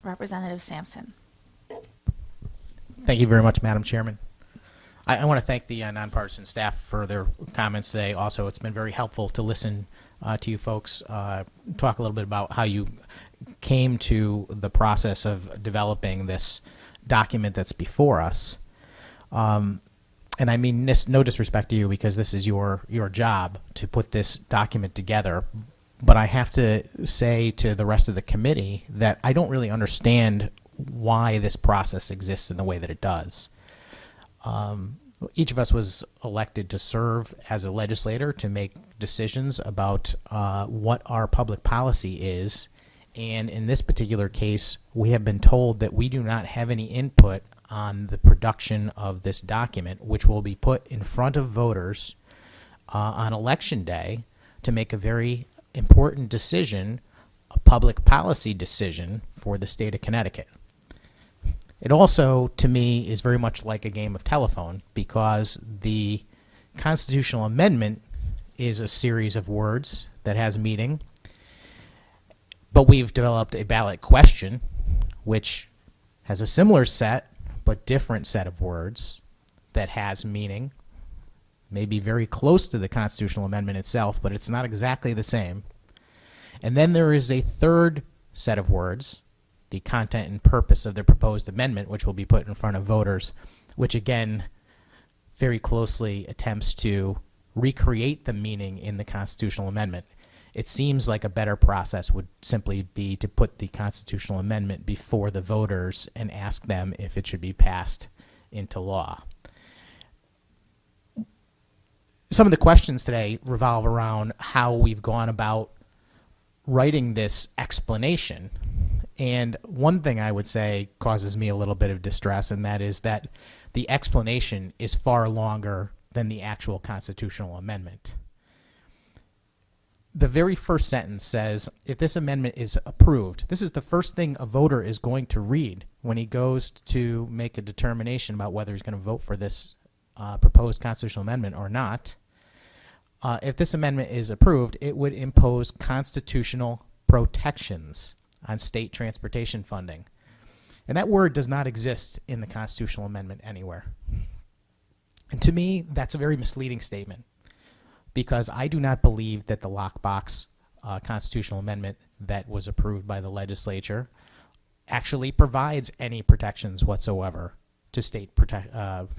Representative Sampson. Thank you very much, Madam Chairman. I want to thank the nonpartisan staff for their comments today. Also, it's been very helpful to listen to you folks talk a little bit about how you came to the process of developing this document that's before us. And I mean this, no disrespect to you, because this is your job to put this document together. But I have to say to the rest of the committee that I don't really understand why this process exists in the way that it does. Each of us was elected to serve as a legislator to make decisions about what our public policy is. And in this particular case, we have been told that we do not have any input on the production of this document, which will be put in front of voters on Election Day to make a very important decision, a public policy decision for the state of Connecticut. It also, to me, is very much like a game of telephone, because the constitutional amendment is a series of words that has meaning, but we've developed a ballot question which has a similar set but different set of words that has meaning, maybe very close to the constitutional amendment itself, but it's not exactly the same. And then there is a third set of words, the content and purpose of the proposed amendment, which will be put in front of voters, which again very closely attempts to recreate the meaning in the constitutional amendment. It seems like a better process would simply be to put the constitutional amendment before the voters and ask them if it should be passed into law. Some of the questions today revolve around how we've gone about writing this explanation. And one thing I would say causes me a little bit of distress, and that is that the explanation is far longer than the actual constitutional amendment. The very first sentence says, if this amendment is approved, this is the first thing a voter is going to read when he goes to make a determination about whether he's going to vote for this proposed constitutional amendment or not. If this amendment is approved, it would impose constitutional protections on state transportation funding. And that word does not exist in the constitutional amendment anywhere. And to me, that's a very misleading statement, because I do not believe that the lockbox constitutional amendment that was approved by the legislature actually provides any protections whatsoever to state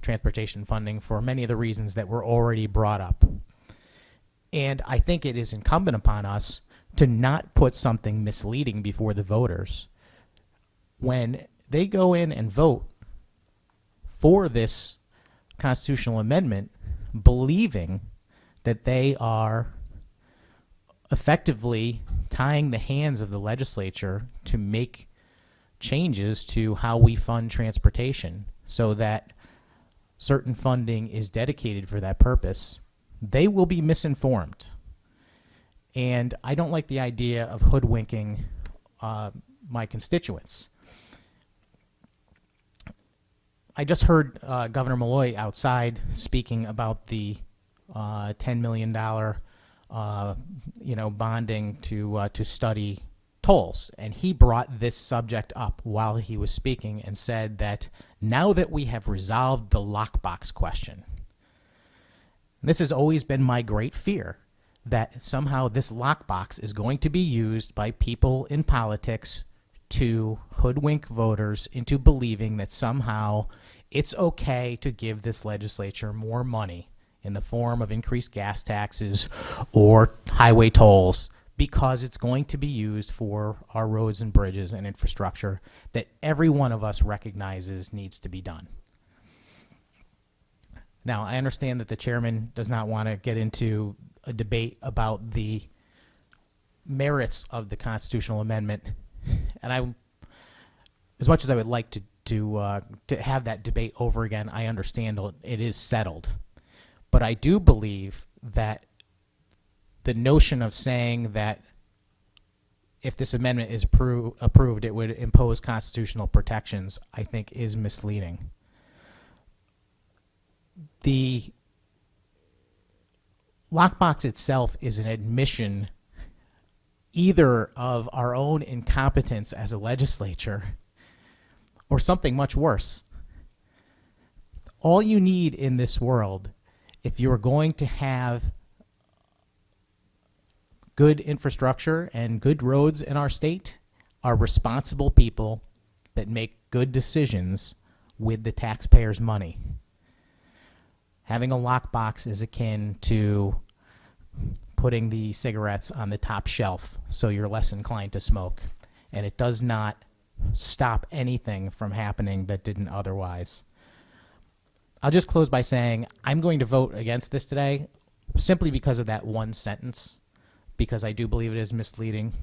transportation funding for many of the reasons that were already brought up. And I think it is incumbent upon us to not put something misleading before the voters when they go in and vote for this constitutional amendment, believing that they are effectively tying the hands of the legislature to make changes to how we fund transportation so that certain funding is dedicated for that purpose. They will be misinformed. And I don't like the idea of hoodwinking my constituents. I just heard Governor Malloy outside speaking about the $10 million bonding to study tolls, and he brought this subject up while he was speaking and said that now that we have resolved the lockbox question, this has always been my great fear, that somehow this lockbox is going to be used by people in politics to hoodwink voters into believing that somehow it's okay to give this legislature more money in the form of increased gas taxes or highway tolls, because it's going to be used for our roads and bridges and infrastructure that every one of us recognizes needs to be done. Now, I understand that the chairman does not want to get into a debate about the merits of the constitutional amendment, and as much as I would like to have that debate over again, I understand it is settled. But I do believe that the notion of saying that if this amendment is approved, it would impose constitutional protections, I think is misleading. The lockbox itself is an admission either of our own incompetence as a legislature or something much worse. All you need in this world, if you're going to have good infrastructure and good roads in our state, are responsible people that make good decisions with the taxpayers' money. Having a lockbox is akin to putting the cigarettes on the top shelf so you're less inclined to smoke. And it does not stop anything from happening that didn't otherwise. I'll just close by saying I'm going to vote against this today simply because of that one sentence, because I do believe it is misleading,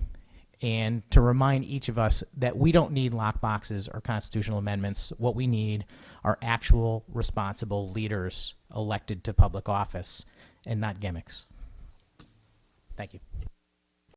and to remind each of us that we don't need lockboxes or constitutional amendments. What we need are actual responsible leaders elected to public office and not gimmicks. Thank you.